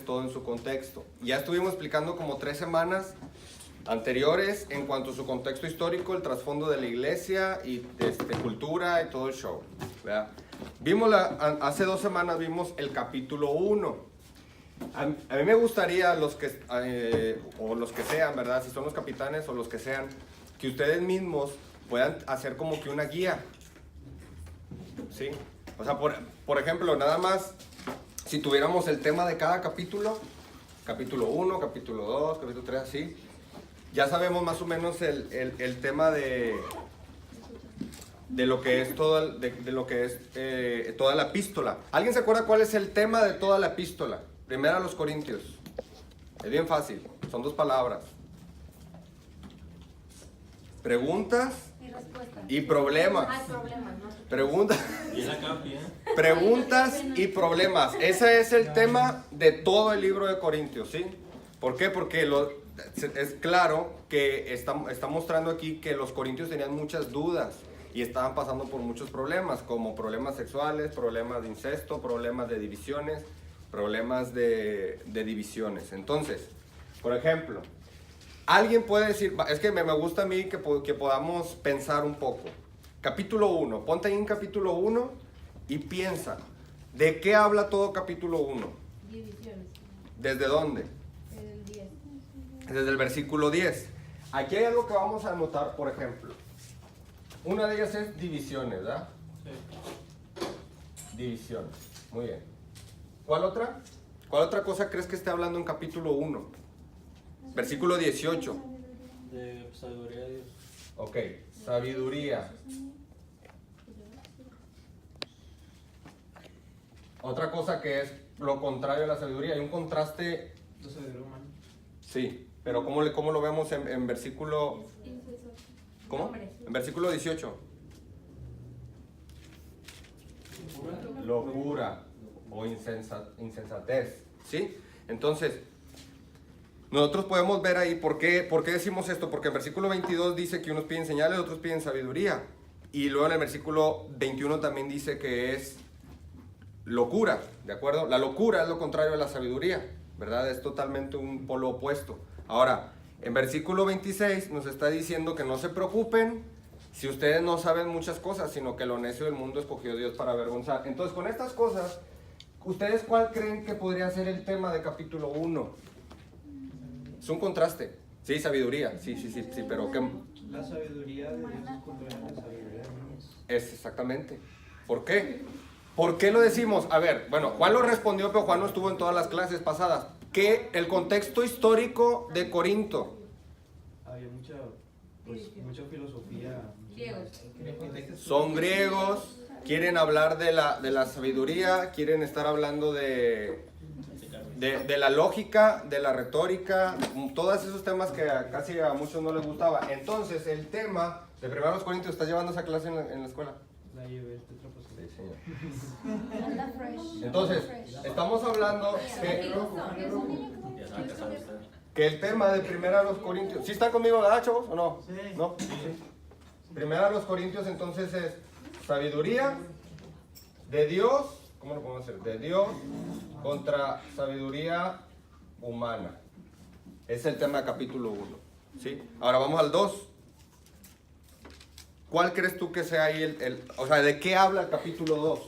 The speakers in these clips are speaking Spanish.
pones todo en su contexto. Ya estuvimos explicando como 3 semanas anteriores en cuanto a su contexto histórico, el trasfondo de la iglesia y cultura y todo el show, ¿verdad? Hace 2 semanas vimos el capítulo 1. A mí me gustaría los que sean, ¿verdad? Si son los capitanes o los que sean, que ustedes mismos puedan hacer como que una guía, ¿sí? O sea, por ejemplo, nada más, si tuviéramos el tema de cada capítulo 1, capítulo 2, capítulo 3, así, ya sabemos más o menos el tema de lo que es toda la epístola. ¿Alguien se acuerda cuál es el tema de toda la epístola? Primera a los Corintios. Es bien fácil, son 2 palabras. Preguntas y problemas. Preguntas y problemas. Ese es el tema de todo el libro de Corintios, ¿sí? ¿Por qué? Porque es claro que está mostrando aquí que los corintios tenían muchas dudas y estaban pasando por muchos problemas, como problemas sexuales, problemas de incesto, problemas de divisiones, problemas de divisiones. Entonces, por ejemplo, alguien puede decir, es que me gusta a mí que podamos pensar un poco. Capítulo 1, ponte ahí en capítulo 1 y piensa, ¿de qué habla todo capítulo 1? Divisiones. ¿Desde dónde? El 10. Desde el versículo 10. Aquí hay algo que vamos a anotar, por ejemplo. Una de ellas es divisiones, ¿verdad? Sí. Divisiones. Muy bien. ¿Cuál otra? ¿Cuál otra cosa crees que esté hablando en capítulo 1? Versículo 18. De sabiduría de Dios. Ok, sabiduría. Otra cosa que es lo contrario a la sabiduría. Hay un contraste. La sabiduría humana. Sí, pero ¿cómo lo vemos en versículo? ¿Cómo? En versículo 18. Locura o insensatez. ¿Sí? Entonces, nosotros podemos ver ahí por qué decimos esto. Porque en versículo 22 dice que unos piden señales, otros piden sabiduría. Y luego en el versículo 21 también dice que es locura, ¿de acuerdo? La locura es lo contrario a la sabiduría, ¿verdad? Es totalmente un polo opuesto. Ahora, en versículo 26 nos está diciendo que no se preocupen si ustedes no saben muchas cosas, sino que lo necio del mundo escogió Dios para avergonzar. Entonces, con estas cosas, ¿ustedes cuál creen que podría ser el tema de capítulo 1? Es un contraste. Sí, sabiduría. Sí, pero ¿qué? La sabiduría de Dios es contra la sabiduría de Dios. Es exactamente. ¿Por qué? ¿Por qué lo decimos? A ver, bueno, Juan lo respondió, pero Juan no estuvo en todas las clases pasadas. ¿Qué? El contexto histórico de Corinto. Había mucha filosofía. Griegos. Son griegos, quieren hablar de la sabiduría, quieren estar hablando de la lógica, de la retórica, todos esos temas que casi a muchos no les gustaba. Entonces, el tema de 1 Corintios, ¿estás llevando esa clase en la escuela? La llevé este trapazo. Sí, señor. Anda fresh. Entonces, estamos hablando que el tema de 1 Corintios, ¿sí están conmigo, verdad, chavos, o no? Sí. ¿No? Sí. 1 Corintios entonces es sabiduría de Dios, ¿cómo lo podemos hacer? De Dios contra sabiduría humana. Es el tema de capítulo 1, ¿sí? Ahora vamos al 2. ¿Cuál crees tú que sea ahí o sea, de qué habla el capítulo 2?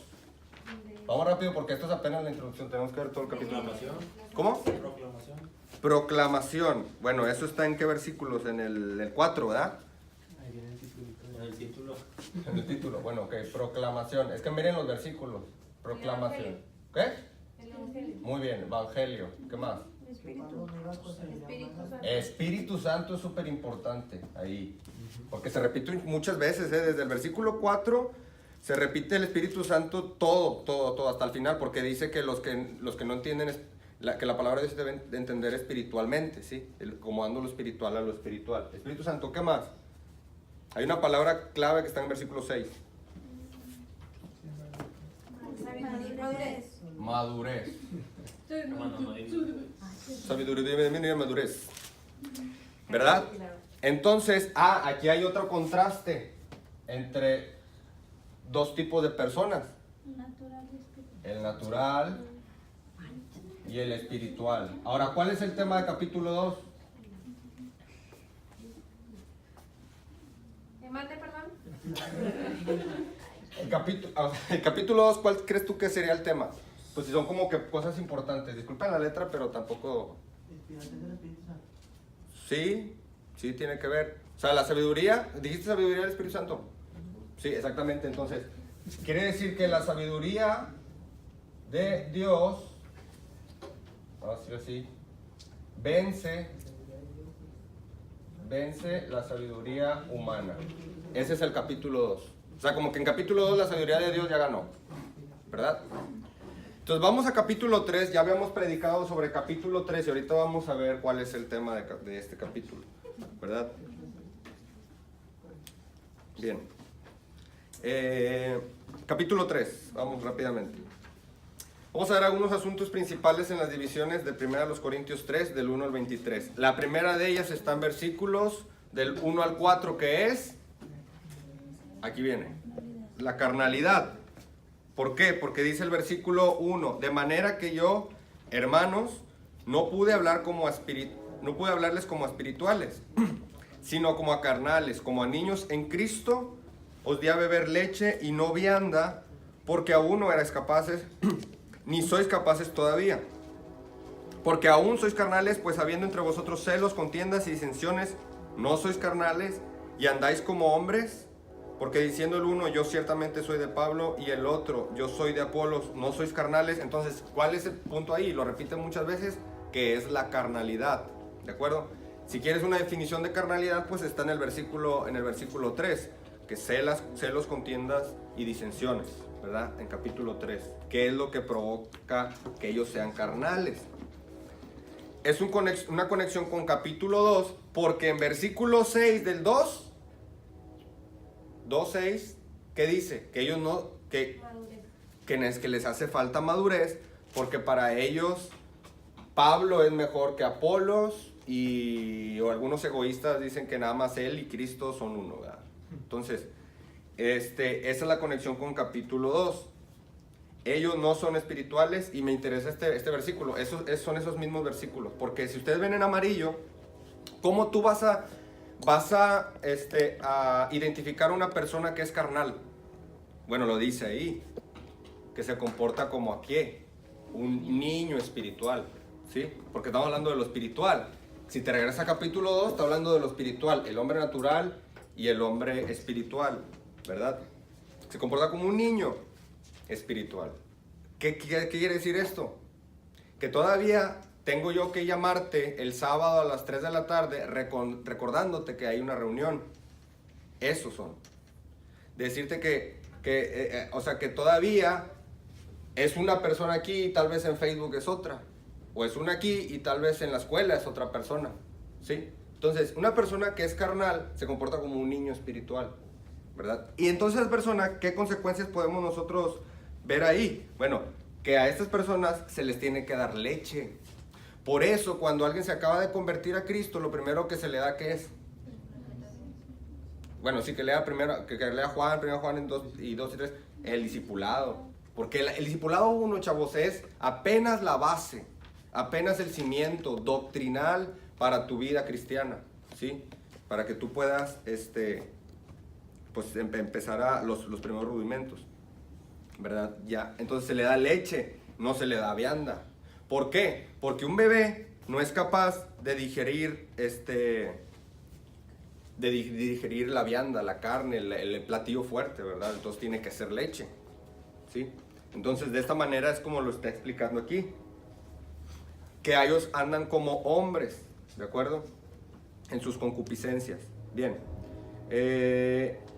Vamos rápido porque esto es apenas la introducción, tenemos que ver todo el capítulo. Proclamación. ¿Cómo? Proclamación. Proclamación. Bueno, ¿eso está en qué versículos? En el 4, ¿verdad? Ahí viene el título. En el título. En el título, bueno, ok, proclamación. Es que miren los versículos. Proclamación. ¿Qué? El Evangelio. Muy bien, evangelio. ¿Qué más? Espíritu. Espíritu Santo. Espíritu Santo es súper importante ahí. Porque se repite muchas veces, desde el versículo 4 se repite el Espíritu Santo todo, hasta el final, porque dice que los que no entienden, que la palabra de Dios se debe de entender espiritualmente, ¿sí? Como dando lo espiritual a lo espiritual. Espíritu Santo, ¿qué más? Hay una palabra clave que está en el versículo 6. Madurez. Madurez. Hermano, no digo. Sabiduría, madurez. ¿Verdad? Entonces, aquí hay otro contraste entre 2 tipos de personas. El natural y y el espiritual. Ahora, ¿cuál es el tema de capítulo 2? Mate, perdón. El capítulo 2, ¿cuál crees tú que sería el tema? Pues si son como que cosas importantes. Disculpen la letra, pero tampoco... Sí, sí tiene que ver. O sea, la sabiduría, ¿dijiste sabiduría del Espíritu Santo? Sí, exactamente. Entonces, quiere decir que la sabiduría de Dios, vamos a decir así, vence la sabiduría humana. Ese es el capítulo 2. O sea, como que en capítulo 2 la sabiduría de Dios ya ganó, ¿verdad? Entonces vamos a capítulo 3, ya habíamos predicado sobre capítulo 3 y ahorita vamos a ver cuál es el tema de este capítulo, ¿verdad? Bien. Capítulo 3, vamos rápidamente. Vamos a ver algunos asuntos principales en las divisiones de 1 Corintios 3, del 1 al 23. La primera de ellas está en versículos del 1 al 4, que es, aquí viene, la carnalidad. ¿Por qué? Porque dice el versículo 1, de manera que yo, hermanos, no pude hablarles como a espirituales, sino como a carnales, como a niños en Cristo. Os di a beber leche y no vianda, porque aún no erais capaces, ni sois capaces todavía. Porque aún sois carnales, pues habiendo entre vosotros celos, contiendas y disensiones, no sois carnales y andáis como hombres. Porque diciendo el uno, yo ciertamente soy de Pablo, y el otro, yo soy de Apolos, no sois carnales. Entonces, ¿cuál es el punto ahí? Lo repiten muchas veces, que es la carnalidad, ¿de acuerdo? Si quieres una definición de carnalidad, pues está en el versículo 3, que celos, contiendas y disensiones, ¿verdad? En capítulo 3, ¿qué es lo que provoca que ellos sean carnales? Es una conexión con capítulo 2, porque en versículo 6 del 2:6, ¿qué dice? Que ellos no, que les hace falta madurez, porque para ellos Pablo es mejor que Apolos, o algunos egoístas dicen que nada más él y Cristo son uno, ¿verdad? Entonces, esa es la conexión con capítulo 2. Ellos no son espirituales, y me interesa este versículo. Son esos mismos versículos, porque si ustedes ven en amarillo, ¿cómo tú vas a identificar a una persona que es carnal? Bueno, lo dice ahí, que se comporta como aquí, un niño espiritual, ¿sí? Porque estamos hablando de lo espiritual. Si te regresas a capítulo 2, está hablando de lo espiritual, el hombre natural y el hombre espiritual, ¿verdad? Se comporta como un niño espiritual. ¿Qué quiere decir esto? Que todavía tengo yo que llamarte el sábado a las 3 de la tarde recordándote que hay una reunión. Esos son. Decirte que todavía es una persona aquí y tal vez en Facebook es otra. O es una aquí y tal vez en la escuela es otra persona, ¿sí? Entonces, una persona que es carnal se comporta como un niño espiritual, ¿verdad? Y entonces, persona, ¿qué consecuencias podemos nosotros ver ahí? Bueno, que a estas personas se les tiene que dar leche. Por eso, cuando alguien se acaba de convertir a Cristo, lo primero que se le da, ¿qué es? Bueno, sí, que lea primero, que lea Juan, 1 Juan 2 y 3, el discipulado. Porque el discipulado 1, chavos, es apenas la base, apenas el cimiento doctrinal para tu vida cristiana, ¿sí? Para que tú puedas, pues empezar a los primeros rudimentos, ¿verdad? Ya, entonces se le da leche, no se le da vianda. ¿Por qué? Porque un bebé no es capaz de digerir, digerir la vianda, la carne, el platillo fuerte, ¿verdad? Entonces tiene que ser leche, ¿sí? Entonces de esta manera es como lo está explicando aquí. Que ellos andan como hombres, ¿de acuerdo? En sus concupiscencias. Bien.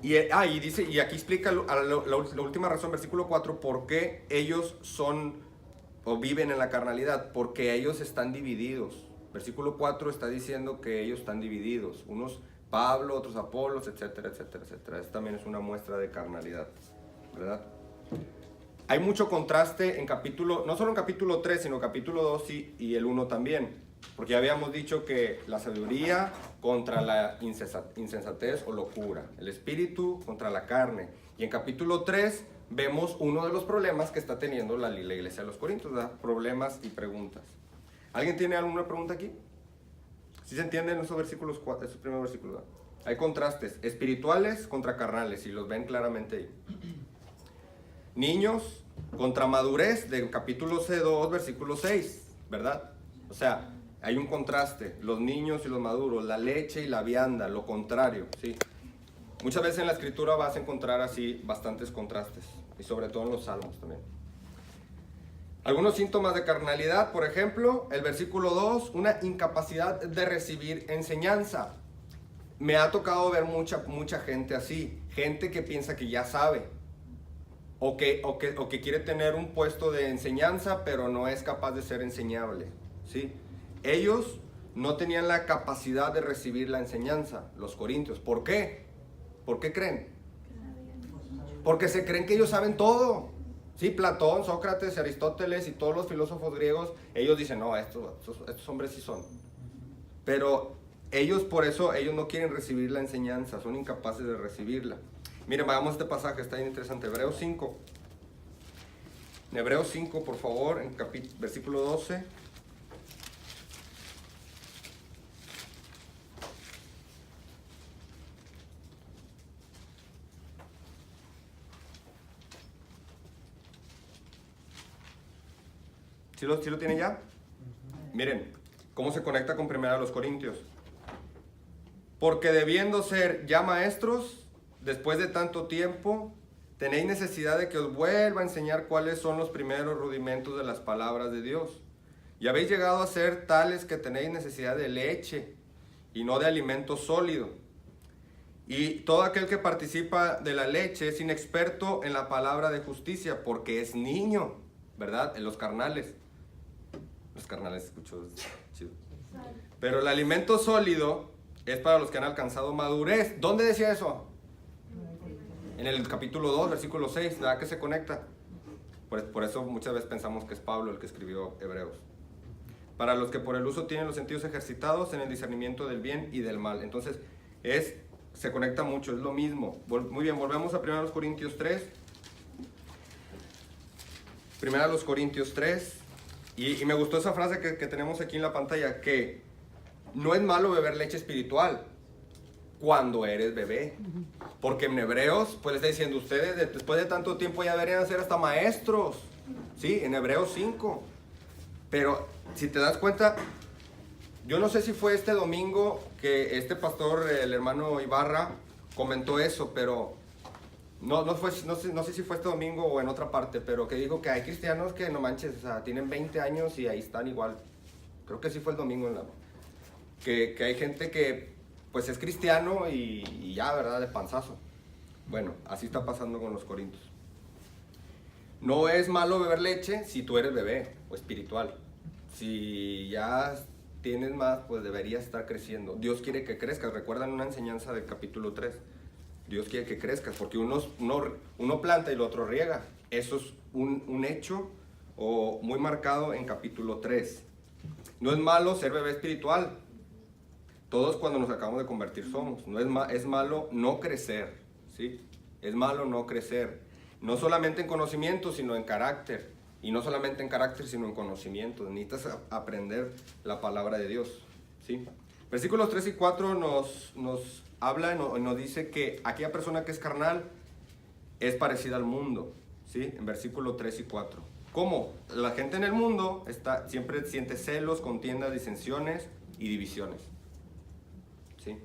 Y dice, y aquí explica la última razón, versículo 4, por qué ellos son o viven en la carnalidad, porque ellos están divididos. Versículo 4 está diciendo que ellos están divididos, unos Pablo, otros Apolos, etcétera, etcétera, etcétera. Esto también es una muestra de carnalidad, ¿verdad? Hay mucho contraste en no solo en capítulo 3, sino capítulo 2 y el 1 también, porque ya habíamos dicho que la sabiduría contra la insensatez o locura, el espíritu contra la carne, y en capítulo 3 vemos uno de los problemas que está teniendo la iglesia de los Corintios, ¿verdad? Problemas y preguntas. ¿Alguien tiene alguna pregunta aquí? ¿Sí se entienden esos versículos, esos primeros versículos? ¿Verdad? Hay contrastes espirituales contra carnales y los ven claramente ahí. Niños contra madurez del capítulo 2, versículo 6, ¿verdad? O sea, hay un contraste, los niños y los maduros, la leche y la vianda, lo contrario, ¿sí? Muchas veces en la escritura vas a encontrar así bastantes contrastes, y sobre todo en los salmos también. Algunos síntomas de carnalidad, por ejemplo, el versículo 2, una incapacidad de recibir enseñanza. Me ha tocado ver mucha gente así, gente que piensa que ya sabe, o que quiere tener un puesto de enseñanza, pero no es capaz de ser enseñable, ¿sí? Ellos no tenían la capacidad de recibir la enseñanza, los corintios. ¿Por qué? ¿Por qué creen? Porque se creen que ellos saben todo. Sí, Platón, Sócrates, Aristóteles y todos los filósofos griegos, ellos dicen, no, estos hombres sí son. Pero ellos, por eso, ellos no quieren recibir la enseñanza, son incapaces de recibirla. Miren, vayamos a este pasaje, está bien interesante. Hebreos 5. En Hebreos 5, por favor, en versículo 12. ¿Sí lo tienen ya? Miren, cómo se conecta con 1 Corintios. Porque debiendo ser ya maestros, después de tanto tiempo, tenéis necesidad de que os vuelva a enseñar cuáles son los primeros rudimentos de las palabras de Dios. Y habéis llegado a ser tales que tenéis necesidad de leche y no de alimento sólido. Y todo aquel que participa de la leche es inexperto en la palabra de justicia, porque es niño, ¿verdad? En los carnales. Los carnales, escucho chido. Pero el alimento sólido es para los que han alcanzado madurez. ¿Dónde decía eso? En el capítulo 2, versículo 6, ¿verdad que se conecta? Por eso muchas veces pensamos que es Pablo el que escribió Hebreos. Para los que por el uso tienen los sentidos ejercitados en el discernimiento del bien y del mal. Entonces, se conecta mucho, es lo mismo. Muy bien, volvemos a 1 Corintios 3. 1 Corintios 3. Y me gustó esa frase que tenemos aquí en la pantalla, que no es malo beber leche espiritual cuando eres bebé. Porque en Hebreos, pues le está diciendo, ustedes después de tanto tiempo ya deberían ser hasta maestros. Sí, en Hebreos 5. Pero si te das cuenta, yo no sé si fue este domingo que este pastor, el hermano Ibarra, comentó eso, pero no sé si fue este domingo o en otra parte, pero que dijo que hay cristianos que no manches, o sea, tienen 20 años y ahí están igual. Creo que sí fue el domingo, que hay gente que pues es cristiano y ya, ¿verdad? De panzazo. Bueno, así está pasando con los corintios. No es malo beber leche si tú eres bebé o espiritual. Si ya tienes más, pues deberías estar creciendo. Dios quiere que crezcas. ¿Recuerdan una enseñanza del capítulo 3? Dios quiere que crezcas porque uno planta y el otro riega. Eso es un hecho muy marcado en capítulo 3. No es malo ser bebé espiritual. Todos cuando nos acabamos de convertir somos. Es malo no crecer, ¿sí? Es malo no crecer. No solamente en conocimiento, sino en carácter. Y no solamente en carácter, sino en conocimiento. Necesitas aprender la palabra de Dios, ¿sí? Versículos 3 y 4 nos habla y nos dice que aquella persona que es carnal es parecida al mundo, ¿sí? En versículos 3 y 4. ¿Cómo? La gente en el mundo siempre siente celos, contiendas, disensiones y divisiones. ¿Sí?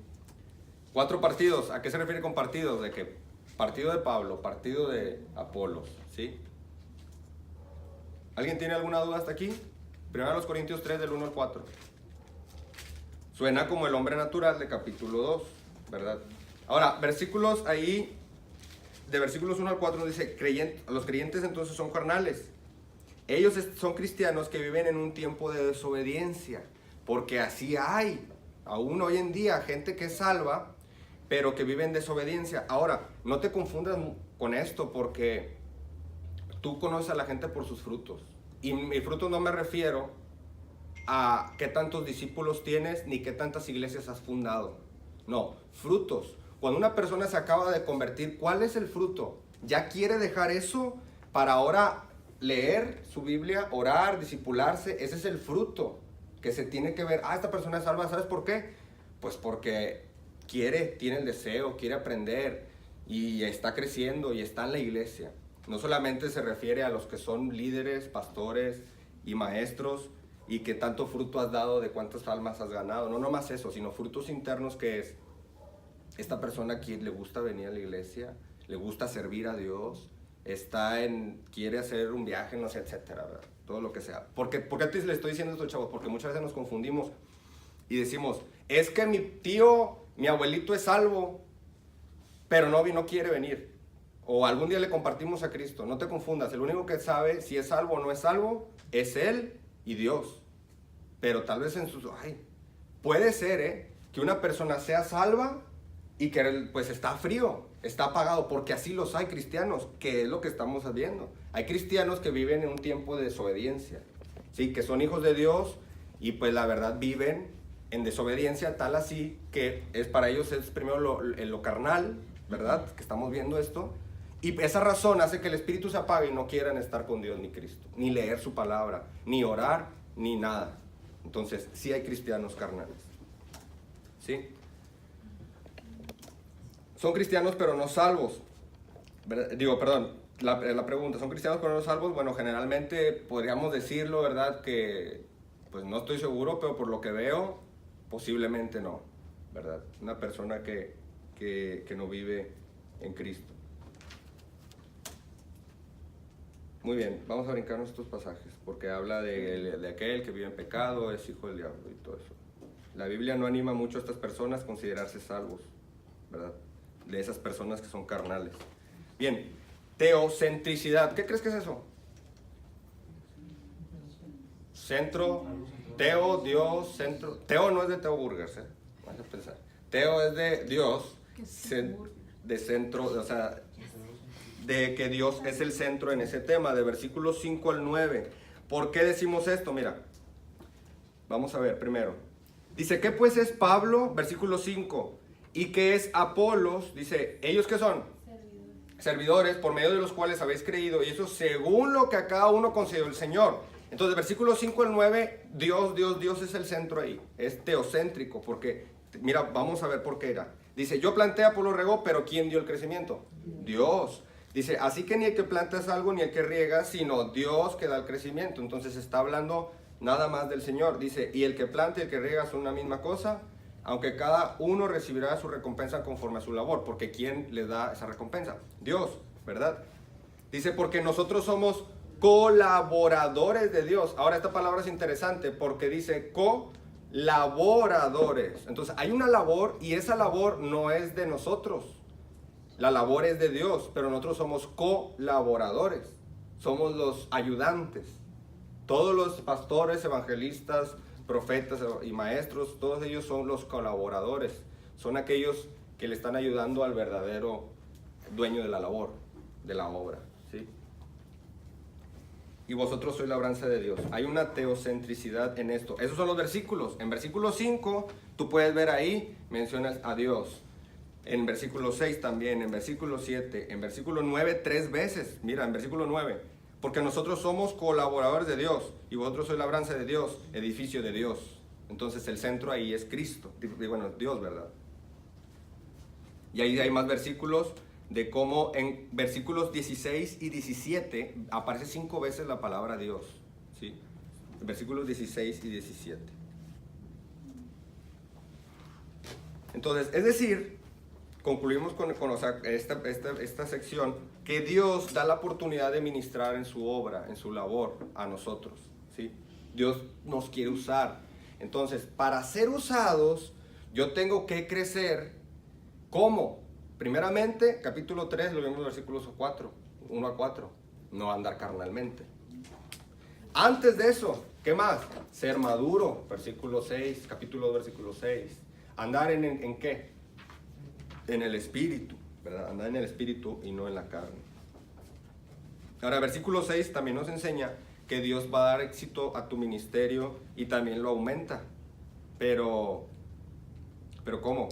4 partidos. ¿A qué se refiere con partidos? De que partido de Pablo, partido de Apolos, ¿sí? ¿Alguien tiene alguna duda hasta aquí? 1 Corintios 3 del 1 al 4. Suena como el hombre natural de capítulo 2, ¿verdad? Ahora, versículos ahí, de versículos 1 al 4 nos dice, los creyentes entonces son carnales. Ellos son cristianos que viven en un tiempo de desobediencia, porque así hay. Aún hoy en día, gente que es salva, pero que vive en desobediencia. Ahora, no te confundas con esto, porque tú conoces a la gente por sus frutos. Y mis frutos no me refiero a qué tantos discípulos tienes, ni qué tantas iglesias has fundado. No, frutos. Cuando una persona se acaba de convertir, ¿cuál es el fruto? ya quiere dejar eso para ahora leer su Biblia, orar, discipularse. Ese es el fruto que se tiene que ver. Esta persona es salva, ¿sabes por qué? Pues porque tiene el deseo, quiere aprender y está creciendo y está en la iglesia. No solamente se refiere a los que son líderes, pastores y maestros y que tanto fruto has dado, de cuántas almas has ganado. No nomás eso, sino frutos internos, que es esta persona que le gusta venir a la iglesia, le gusta servir a Dios, quiere hacer un viaje, no sé, etcétera, ¿verdad? Todo lo que sea. ¿Por qué te le estoy diciendo esto, chavos? Porque muchas veces nos confundimos y decimos, es que mi tío, mi abuelito es salvo, pero no quiere venir. O algún día le compartimos a Cristo. No te confundas, el único que sabe si es salvo o no es salvo es Él y Dios. Pero tal vez puede ser que una persona sea salva y que pues está frío, está apagado, porque así los hay cristianos, que es lo que estamos viendo. Hay cristianos que viven en un tiempo de desobediencia, ¿sí? Que son hijos de Dios y pues la verdad viven en desobediencia, tal así que para ellos es primero lo carnal, ¿verdad? Que estamos viendo esto. Y esa razón hace que el espíritu se apague y no quieran estar con Dios ni Cristo, ni leer su palabra, ni orar, ni nada. Entonces, sí hay cristianos carnales. ¿Sí? Son cristianos pero no salvos. La pregunta, ¿son cristianos pero no salvos? Bueno, generalmente podríamos decirlo, ¿verdad? Que, pues no estoy seguro, pero por lo que veo, posiblemente no, ¿verdad? Una persona que no vive en Cristo. Muy bien, vamos a brincar estos pasajes, porque habla de aquel que vive en pecado, es hijo del diablo y todo eso. La Biblia no anima mucho a estas personas a considerarse salvos, ¿verdad? De esas personas que son carnales. Bien, teocentricidad, ¿qué crees que es eso? Centro, teo, Dios, centro. Teo no es de Teo Burgers, vas a pensar. Teo es de Dios, de centro, o sea, de que Dios es el centro en ese tema, de versículos 5 al 9. ¿Por qué decimos esto? Mira, vamos a ver primero. Dice, ¿qué pues es Pablo? Versículo 5. ¿Y qué es Apolos? Dice, ¿ellos qué son? Servidores, por medio de los cuales habéis creído, y eso según lo que a cada uno concedió el Señor. Entonces, versículo 5 al 9, Dios es el centro ahí. Es teocéntrico, porque, mira, vamos a ver por qué era. Dice, yo planté, Apolo regó, pero ¿quién dio el crecimiento? Dios. Dice, así que ni el que planta es algo, ni el que riega, sino Dios que da el crecimiento. Entonces está hablando nada más del Señor. Dice, y el que planta y el que riega son una misma cosa, aunque cada uno recibirá su recompensa conforme a su labor. Porque ¿quién le da esa recompensa? Dios, ¿verdad? Dice, porque nosotros somos colaboradores de Dios. Ahora esta palabra es interesante porque dice colaboradores. Entonces hay una labor y esa labor no es de nosotros. La labor es de Dios, pero nosotros somos colaboradores, somos los ayudantes. Todos los pastores, evangelistas, profetas y maestros, todos ellos son los colaboradores. Son aquellos que le están ayudando al verdadero dueño de la labor, de la obra, ¿sí? Y vosotros sois labranza de Dios. Hay una teocentricidad en esto. Esos son los versículos. En versículo 5, tú puedes ver ahí, mencionas a Dios. En versículo 6 también, en versículo 7, en versículo 9 3 veces. Mira, en versículo 9, porque nosotros somos colaboradores de Dios y vosotros sois labranza de Dios, edificio de Dios. Entonces el centro ahí es Cristo, bueno, Dios, ¿verdad? Y ahí hay más versículos de cómo en versículos 16 y 17 aparece 5 veces la palabra Dios, ¿sí? En versículos 16 y 17. Entonces, es decir, concluimos con esta sección, que Dios da la oportunidad de ministrar en su obra, en su labor, a nosotros, ¿sí? Dios nos quiere usar. Entonces, para ser usados, yo tengo que crecer. ¿Cómo? Primeramente, capítulo 3, lo vemos en versículos 1 a 4, no andar carnalmente. Antes de eso, ¿qué más? Ser maduro, versículo 6, capítulo 2, versículo 6. ¿Andar en qué? En el espíritu, ¿verdad? Andar en el espíritu y no en la carne. Ahora, versículo 6 también nos enseña que Dios va a dar éxito a tu ministerio y también lo aumenta. Pero ¿cómo?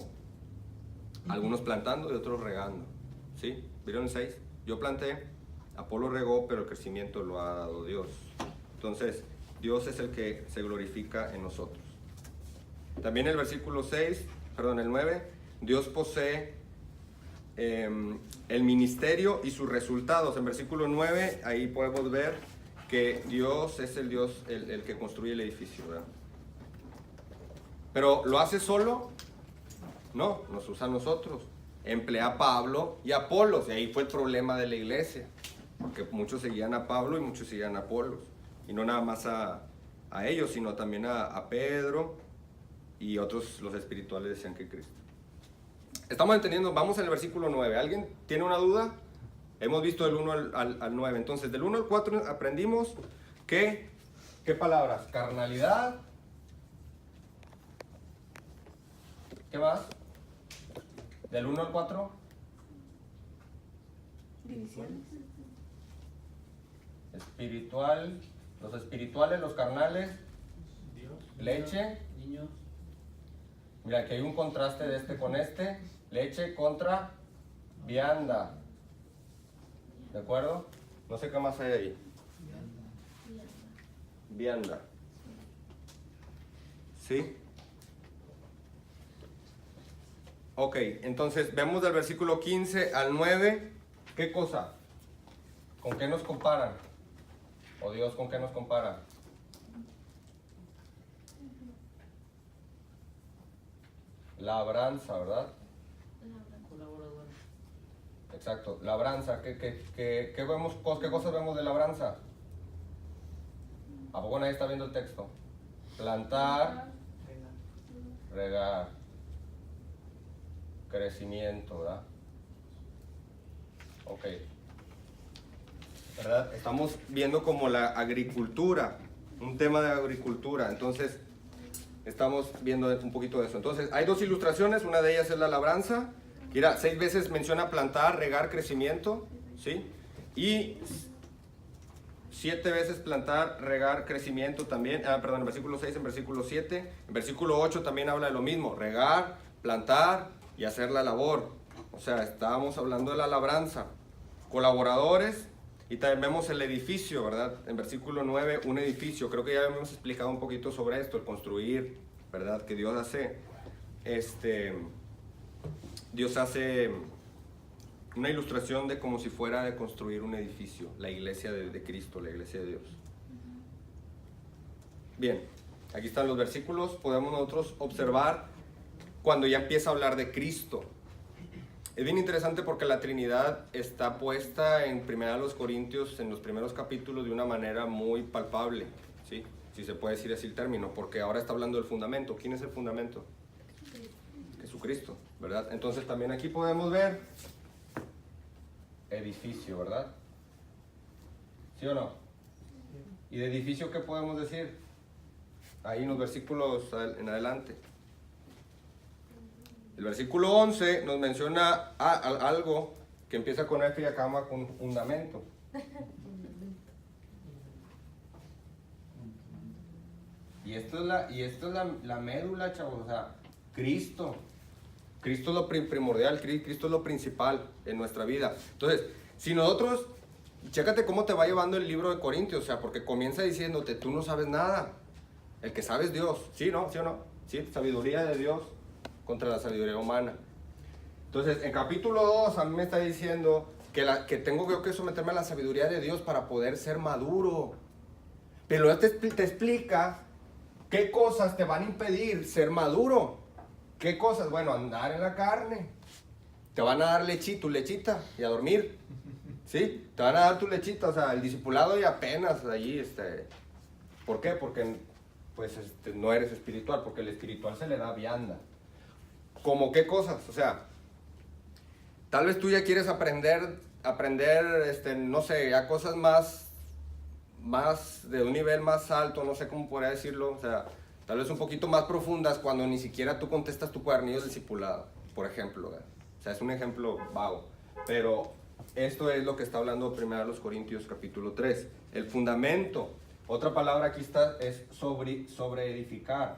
Algunos plantando y otros regando, ¿sí? ¿Vieron el 6? Yo planté, Apolo regó, pero el crecimiento lo ha dado Dios. Entonces, Dios es el que se glorifica en nosotros. También el versículo 9, Dios posee el ministerio y sus resultados. En versículo 9, ahí podemos ver que Dios es el Dios el que construye el edificio, ¿verdad? Pero ¿lo hace solo? No, nos usa a nosotros. Emplea a Pablo y a Apolos, y ahí fue el problema de la iglesia, porque muchos seguían a Pablo y muchos seguían a Apolos, y no nada más a ellos, sino también a Pedro y otros, los espirituales decían que Cristo. Estamos entendiendo, vamos en el versículo 9. ¿Alguien tiene una duda? Hemos visto del 1 al 9. Entonces, del 1 al 4 aprendimos que, ¿qué palabras? Carnalidad. ¿Qué más? Del 1 al 4. Divisiones. Espiritual. Los espirituales, los carnales. Dios. Leche. Niños. Mira, aquí hay un contraste de este con este. Leche contra vianda. ¿De acuerdo? No sé qué más hay ahí. Vianda. ¿Sí? Ok, entonces vemos del versículo 15 al 9. ¿Qué cosa? ¿Con qué nos comparan? ¿O Dios con qué nos compara? Labranza, ¿verdad? Colaborador. Exacto, labranza. ¿Qué vemos, qué cosas vemos de labranza? ¿A poco nadie está viendo el texto? Plantar, regar, crecimiento, ¿verdad? Ok. ¿Verdad? Estamos viendo como la agricultura, un tema de agricultura. Entonces, estamos viendo un poquito de eso. Entonces, hay dos ilustraciones. Una de ellas es la labranza. Mira, 6 veces menciona plantar, regar, crecimiento, ¿sí? Y 7 veces plantar, regar, crecimiento también. Perdón, en versículo 6, en versículo 7. En versículo 8 también habla de lo mismo. Regar, plantar y hacer la labor. O sea, estábamos hablando de la labranza. Colaboradores. Y también vemos el edificio, ¿verdad? En versículo 9, un edificio. Creo que ya hemos explicado un poquito sobre esto, el construir, ¿verdad? Que Dios hace, Dios hace una ilustración de como si fuera de construir un edificio, la iglesia de Cristo, la iglesia de Dios. Bien, aquí están los versículos. Podemos nosotros observar cuando ya empieza a hablar de Cristo. Es bien interesante porque la Trinidad está puesta en 1 Corintios, en los primeros capítulos, de una manera muy palpable, ¿sí? Si se puede decir así el término, porque ahora está hablando del fundamento. ¿Quién es el fundamento? Jesucristo, ¿verdad? Entonces también aquí podemos ver edificio, ¿verdad? ¿Sí o no? ¿Y de edificio qué podemos decir? Ahí en los versículos en adelante. El versículo 11 nos menciona algo que empieza con F y acaba con fundamento. Y esto es la médula, chavos. O sea, Cristo. Cristo es lo primordial, Cristo es lo principal en nuestra vida. Entonces, si nosotros, chécate cómo te va llevando el libro de Corintios, o sea, porque comienza diciéndote, tú no sabes nada. El que sabe es Dios. ¿Sí, no? ¿Sí o no? ¿Sí? Sabiduría de Dios contra la sabiduría humana. Entonces, en capítulo 2 a mí me está diciendo que tengo yo que someterme a la sabiduría de Dios para poder ser maduro. Pero él te explica qué cosas te van a impedir ser maduro. ¿Qué cosas? Bueno, andar en la carne. Te van a dar tu lechita y a dormir. ¿Sí? Te van a dar tu lechita, o sea, el discipulado y apenas allí, ¿Por qué? Porque pues no eres espiritual, porque el espiritual se le da vianda. ¿Cómo qué cosas? O sea, tal vez tú ya quieres aprender, no sé, ya cosas más de un nivel más alto, no sé cómo podría decirlo, o sea, tal vez un poquito más profundas cuando ni siquiera tú contestas tu cuadernillo de discipulado, por ejemplo, ¿verdad? O sea, es un ejemplo vago, pero esto es lo que está hablando 1 Corintios capítulo 3, el fundamento. Otra palabra aquí está, es sobre edificar.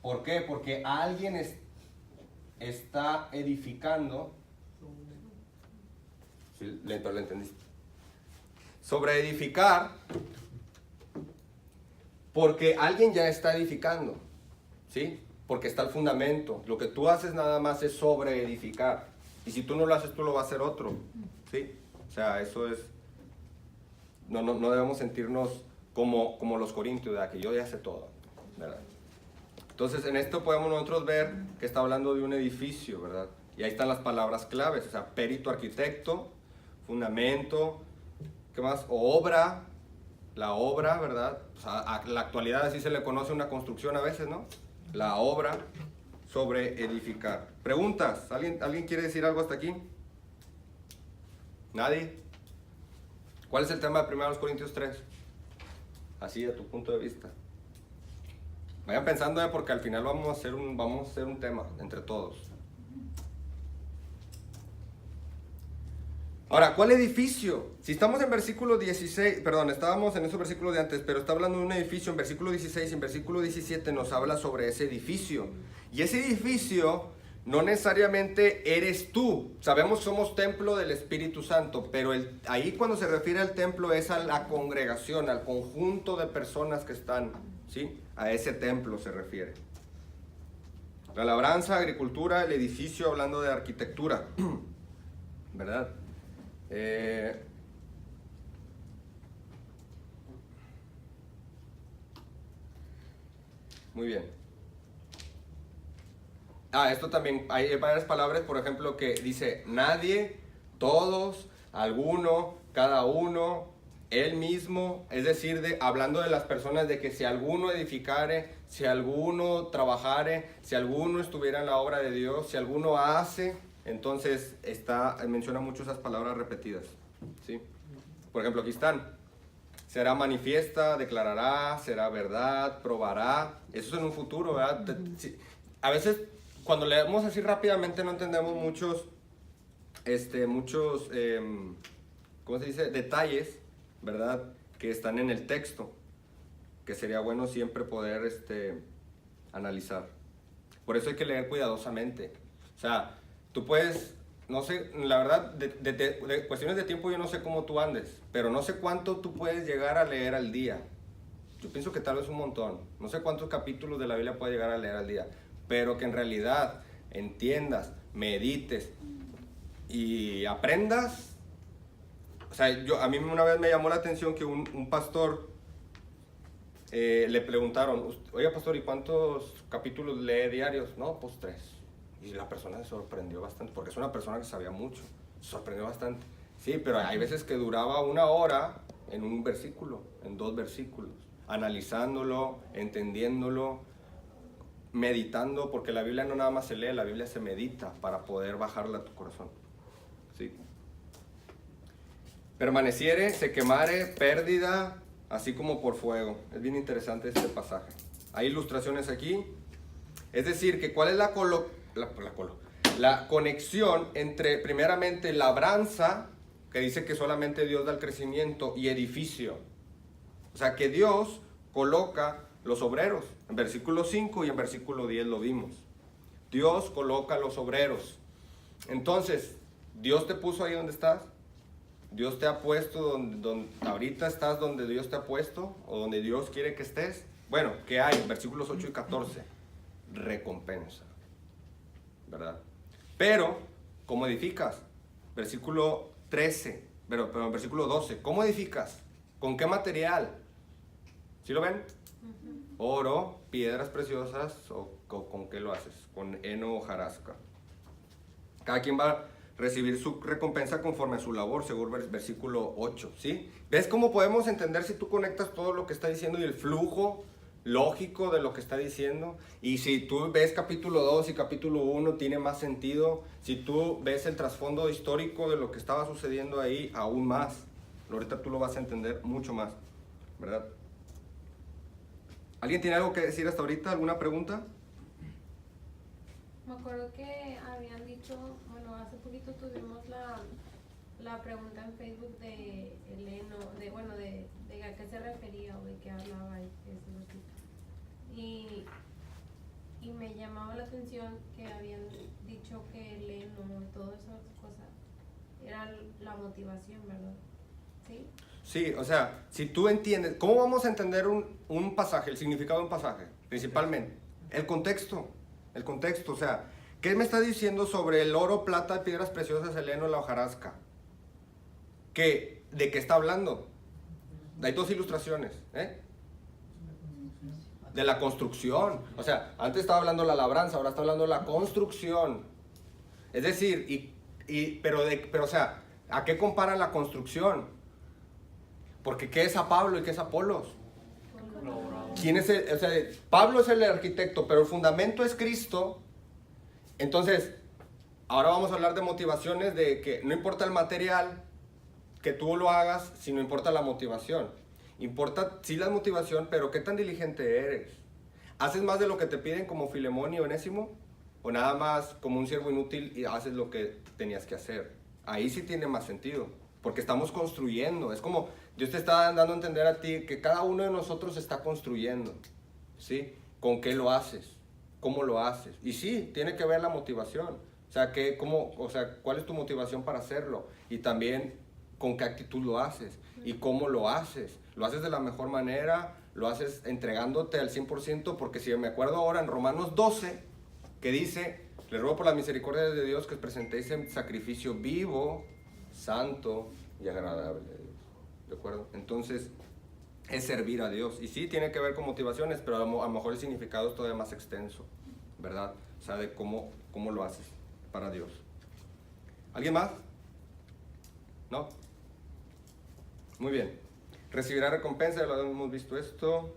¿Por qué? Porque alguien está edificando, Sí, lento, lo entendiste. Sobre edificar, porque alguien ya está edificando, ¿sí? Porque está el fundamento. Lo que tú haces nada más es sobre edificar. Y si tú no lo haces, tú lo va a hacer otro, ¿sí? O sea, eso es... No debemos sentirnos como los corintios, ¿verdad? Que yo ya sé todo, ¿verdad? Entonces, en esto podemos nosotros ver que está hablando de un edificio, ¿verdad? Y ahí están las palabras claves, o sea, perito arquitecto, fundamento, ¿qué más? Obra, la obra, ¿verdad? O sea, a la actualidad así se le conoce una construcción a veces, ¿no? La obra sobre edificar. ¿Preguntas? ¿Alguien quiere decir algo hasta aquí? ¿Nadie? ¿Cuál es el tema de 1 Corintios 3? Así, de tu punto de vista. Vayan pensando, porque al final vamos a hacer un tema entre todos. Ahora, ¿cuál edificio? Si estamos en versículo 16, perdón, estábamos en esos versículos de antes, pero está hablando de un edificio en versículo 16 y en versículo 17 nos habla sobre ese edificio. Y ese edificio no necesariamente eres tú. Sabemos que somos templo del Espíritu Santo, pero ahí cuando se refiere al templo es a la congregación, al conjunto de personas que están, ¿sí? A ese templo se refiere. La labranza, agricultura, el edificio, hablando de arquitectura, ¿verdad? Muy bien. Esto también, hay varias palabras, por ejemplo, que dice nadie, todos, alguno, cada uno, él mismo, es decir, hablando de las personas, de que si alguno edificare, si alguno trabajare, si alguno estuviera en la obra de Dios, si alguno hace, entonces menciona mucho esas palabras repetidas, ¿sí? Por ejemplo, aquí están. Será manifiesta, declarará, será verdad, probará. Eso es en un futuro, ¿verdad? A veces, cuando leemos así rápidamente, no entendemos muchos ¿cómo se dice? Detalles, ¿verdad? Que están en el texto, que sería bueno siempre poder analizar. Por eso hay que leer cuidadosamente. O sea, tú puedes, no sé, la verdad, de cuestiones de tiempo yo no sé cómo tú andes, pero no sé cuánto tú puedes llegar a leer al día. Yo pienso que tal vez un montón. No sé cuántos capítulos de la Biblia puedes llegar a leer al día, pero que en realidad entiendas, medites y aprendas. O sea, a mí una vez me llamó la atención que un pastor le preguntaron, oye pastor, ¿y cuántos capítulos lee diarios? No, pues 3. Y la persona se sorprendió bastante, porque es una persona que sabía mucho, se sorprendió bastante. Sí, pero hay veces que duraba 1 hora en un versículo, en 2 versículos, analizándolo, entendiéndolo, meditando, porque la Biblia no nada más se lee, la Biblia se medita para poder bajarla a tu corazón. ¿Sí? Permaneciere, se quemare, pérdida, así como por fuego. Es bien interesante este pasaje. Hay ilustraciones aquí. Es decir, que cuál es la conexión entre, primeramente, labranza, que dice que solamente Dios da el crecimiento, y edificio. O sea, que Dios coloca los obreros. En versículo 5 y en versículo 10 lo vimos. Dios coloca los obreros. Entonces, Dios te puso ahí donde estás. Dios te ha puesto donde ahorita estás, donde Dios te ha puesto, o donde Dios quiere que estés. Bueno, ¿qué hay? Versículos 8 y 14. Recompensa, ¿verdad? Pero, ¿cómo edificas? Versículo 13, perdón, versículo 12. ¿Cómo edificas? ¿Con qué material? ¿Sí lo ven? Oro, piedras preciosas, o ¿con qué lo haces? Con heno o hojarasca. Cada quien va a recibir su recompensa conforme a su labor, según versículo 8, ¿sí? ¿Ves cómo podemos entender si tú conectas todo lo que está diciendo y el flujo lógico de lo que está diciendo? Y si tú ves capítulo 2 y capítulo 1 tiene más sentido. Si tú ves el trasfondo histórico de lo que estaba sucediendo ahí, aún más. Ahorita tú lo vas a entender mucho más, ¿verdad? ¿Alguien tiene algo que decir hasta ahorita? ¿Alguna pregunta? Me acuerdo que habían dicho, bueno, hace poquito tuvimos la pregunta en Facebook de Eleno, de a qué se refería o de qué hablaba ese versículo. Y me llamaba la atención que habían dicho que Eleno y todas esas cosas era la motivación, ¿verdad? ¿Sí? Sí, o sea, si tú entiendes, ¿cómo vamos a entender un pasaje, el significado de un pasaje? Principalmente, el contexto, o sea, ¿qué me está diciendo sobre el oro, plata, piedras preciosas, el heno, la hojarasca? ¿De qué está hablando? Hay dos ilustraciones, de la construcción. O sea, antes estaba hablando de la labranza, ahora está hablando de la construcción. Es decir, pero o sea, ¿a qué comparan la construcción? Porque ¿qué es a Pablo y qué es a Apolos? ¿Quién es o sea, Pablo es el arquitecto, pero el fundamento es Cristo. Entonces, ahora vamos a hablar de motivaciones, de que no importa el material que tú lo hagas, sino importa la motivación. Importa, sí, la motivación, pero ¿qué tan diligente eres? ¿Haces más de lo que te piden como Filemón y Onésimo? ¿O nada más como un siervo inútil y haces lo que tenías que hacer? Ahí sí tiene más sentido, porque estamos construyendo. Es como Dios te está dando a entender a ti que cada uno de nosotros está construyendo, ¿sí? ¿Con qué lo haces? ¿Cómo lo haces? Y sí, tiene que ver la motivación. O sea, ¿cuál es tu motivación para hacerlo? Y también, ¿con qué actitud lo haces? ¿Y cómo lo haces? ¿Lo haces de la mejor manera? ¿Lo haces entregándote al 100%? Porque si me acuerdo ahora en Romanos 12, que dice, les ruego por la misericordia de Dios que os presentéis en sacrificio vivo, santo y agradable a Dios. ¿De acuerdo? Entonces, es servir a Dios. Y sí, tiene que ver con motivaciones, pero a lo mejor el significado es todavía más extenso, ¿verdad? O sea, de cómo lo haces para Dios. ¿Alguien más? ¿No? Muy bien. Recibirá recompensa, ya lo hemos visto esto.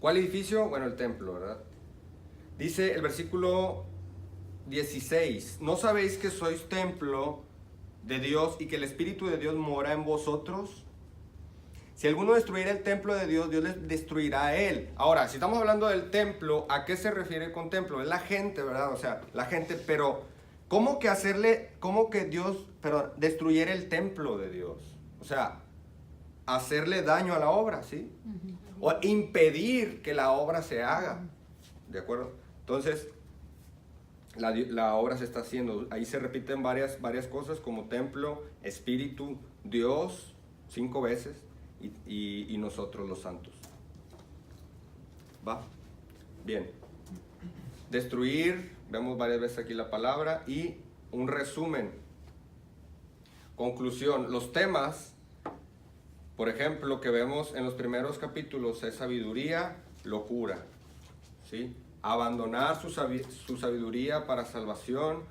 ¿Cuál edificio? Bueno, el templo, ¿verdad? Dice el versículo 16, ¿no sabéis que sois templo de Dios y que el Espíritu de Dios mora en vosotros? Si alguno destruyera el templo de Dios, Dios les destruirá a él. Ahora, si estamos hablando del templo, ¿a qué se refiere con templo? Es la gente, ¿verdad? O sea, la gente, pero ¿cómo que Dios, destruyera el templo de Dios? O sea, hacerle daño a la obra, ¿sí? O impedir que la obra se haga, ¿de acuerdo? Entonces, la obra se está haciendo. Ahí se repiten varias cosas como templo, espíritu, Dios, 5 veces, y nosotros los santos. ¿Va? Bien. Destruir, vemos varias veces aquí la palabra, y un resumen. Conclusión, los temas, por ejemplo, que vemos en los primeros capítulos es sabiduría, locura, ¿sí? Abandonar su sabiduría para salvación,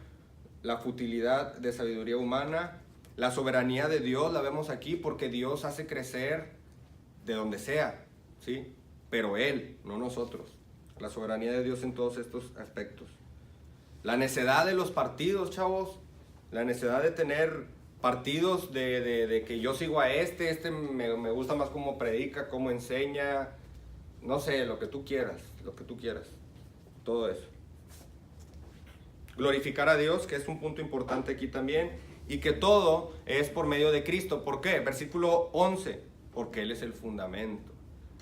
la futilidad de sabiduría humana, la soberanía de Dios, la vemos aquí porque Dios hace crecer de donde sea, ¿sí? Pero Él, no nosotros. La soberanía de Dios en todos estos aspectos. La necedad de los partidos, chavos, la necedad de tener partidos de que yo sigo a este me gusta más cómo predica, cómo enseña, no sé, lo que tú quieras, todo eso. Glorificar a Dios, que es un punto importante aquí también, y que todo es por medio de Cristo. ¿Por qué? Versículo 11, porque Él es el fundamento.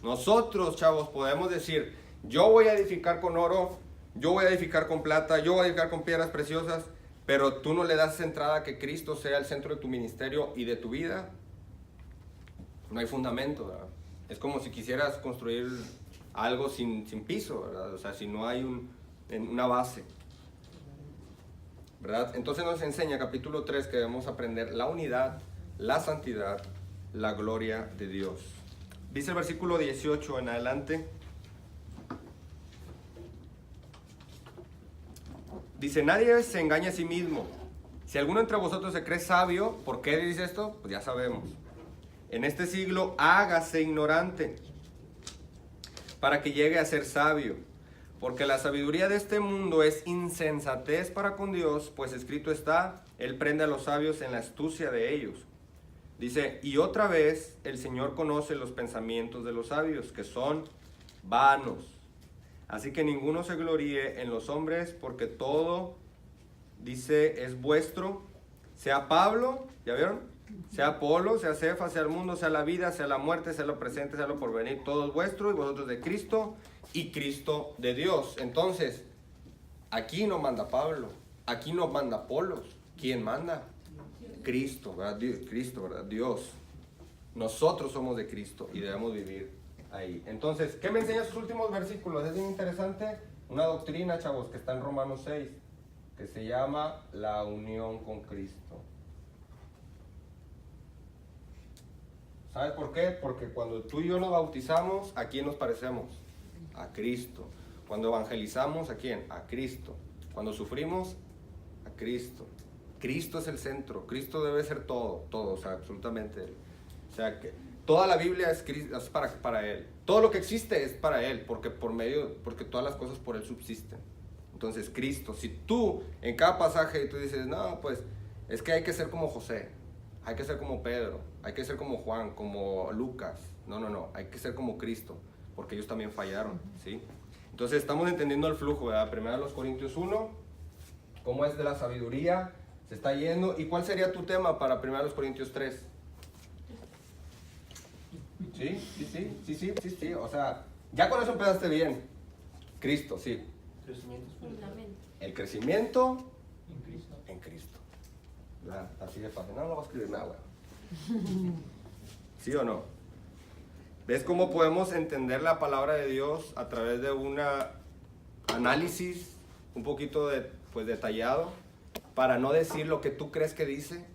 Nosotros, chavos, podemos decir, yo voy a edificar con oro, yo voy a edificar con plata, yo voy a edificar con piedras preciosas, pero tú no le das entrada a que Cristo sea el centro de tu ministerio y de tu vida. No hay fundamento, ¿verdad? Es como si quisieras construir algo sin piso, ¿verdad? O sea, si no hay una base, ¿verdad? Entonces nos enseña capítulo 3 que debemos aprender la unidad, la santidad, la gloria de Dios. Dice el versículo 18 en adelante. Dice, nadie se engaña a sí mismo. Si alguno entre vosotros se cree sabio, ¿por qué dice esto? Pues ya sabemos. En este siglo hágase ignorante para que llegue a ser sabio. Porque la sabiduría de este mundo es insensatez para con Dios, pues escrito está, Él prende a los sabios en la astucia de ellos. Dice, y otra vez el Señor conoce los pensamientos de los sabios, que son vanos. Así que ninguno se gloríe en los hombres, porque todo, dice, es vuestro, sea Pablo, ¿ya vieron? Sea Apolo, sea Cefas, sea el mundo, sea la vida, sea la muerte, sea lo presente, sea lo porvenir, todo es vuestro y vosotros de Cristo y Cristo de Dios. Entonces, aquí no manda Pablo, aquí no manda Apolos. ¿Quién manda? Cristo, ¿verdad? Cristo, ¿verdad? Dios. Nosotros somos de Cristo y debemos vivir ahí. Entonces, ¿qué me enseña esos últimos versículos? Es bien interesante. Una doctrina, chavos, que está en Romanos 6, que se llama la unión con Cristo. ¿Sabes por qué? Porque cuando tú y yo nos bautizamos, ¿a quién nos parecemos? A Cristo. Cuando evangelizamos, ¿a quién? A Cristo. Cuando sufrimos, a Cristo. Cristo es el centro. Cristo debe ser todo, o sea, absolutamente. O sea, que toda la Biblia es para Él. Todo lo que existe es para Él, porque todas las cosas por Él subsisten. Entonces, Cristo, si tú en cada pasaje tú dices, no, pues es que hay que ser como José, hay que ser como Pedro, hay que ser como Juan, como Lucas. No, hay que ser como Cristo, porque ellos también fallaron, ¿sí? Entonces, estamos entendiendo el flujo, ¿verdad? Primero Corintios 1, cómo es de la sabiduría, se está yendo. ¿Y cuál sería tu tema para 1 Corintios 3? Sí. O sea, ya con eso empezaste bien. Cristo, sí. Crecimiento espiritual. Fundamento. El crecimiento En Cristo. en Cristo. ¿Verdad? Así de fácil. No voy a escribir nada, güey. ¿Sí o no? ¿Ves cómo podemos entender la palabra de Dios a través de un análisis un poquito detallado? Para no decir lo que tú crees que dice,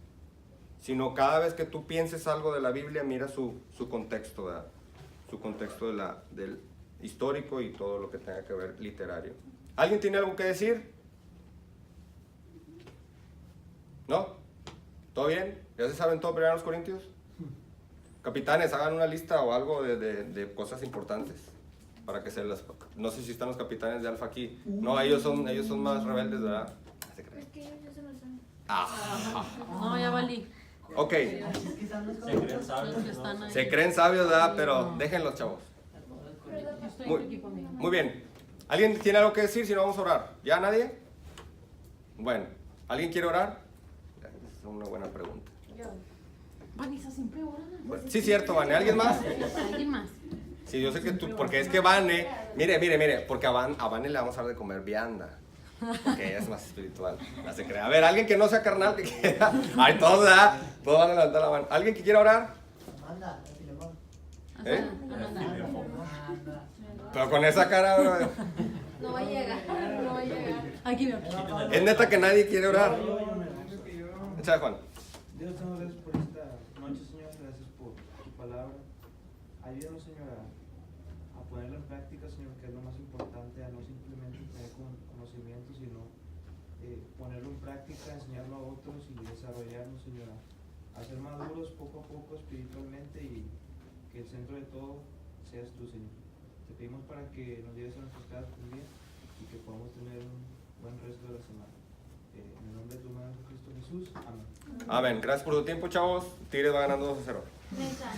sino cada vez que tú pienses algo de la Biblia, mira su contexto, ¿verdad? Su contexto del histórico y todo lo que tenga que ver literario. ¿Alguien tiene algo que decir? ¿No? ¿Todo bien? ¿Ya se saben todo 1 Corintios? Capitanes, hagan una lista o algo de cosas importantes para que se las... No sé si están los capitanes de Alfa aquí. No, ellos son más rebeldes, ¿verdad? Es que yo se lo sé. No, ya valí. Ok, Se creen sabios. Los que están ahí. se creen sabios, ¿verdad? Pero déjenlos, chavos. Yo estoy Muy- aquí conmigo. Muy bien. ¿Alguien tiene algo que decir si no vamos a orar? ¿Ya nadie? Bueno, ¿alguien quiere orar? Es una buena pregunta. Yo. Vanessa siempre ora. Bueno, sí, cierto, Vane. ¿Alguien más? ¿Alguien más? Sí, yo sé que tú, porque es que Vane, mire, porque a Vane le vamos a dar de comer vianda. Porque ella es más espiritual. No se crea. A ver, alguien que no sea carnal, que quiera. Ay, todos, ¿verdad? Todos van a levantar la mano. ¿Alguien que quiera orar? ¿Eh? Pero con esa cara, bro. No va a llegar, no va a llegar. Aquí veo. Es neta que nadie quiere orar. Yo, Échale, Juan. Dios, te damos gracias por esta noche, Señor. Gracias por tu palabra. Ayúdanos, Señor, a ponerla en práctica, Señor, que es lo más importante, a no simplemente tener conocimiento, sino ponerlo en práctica, enseñarlo a otros y desarrollarnos, Señor, a ser maduros poco a poco espiritualmente y que el centro de todo seas tú, Señor. Te pedimos para que nos lleves a nuestras casas también y que podamos tener un buen resto de la semana. En el nombre de tu Hijo Cristo Jesús. Amén. Amén. Gracias por tu tiempo, chavos. Tigres va ganando 2-0. Neta.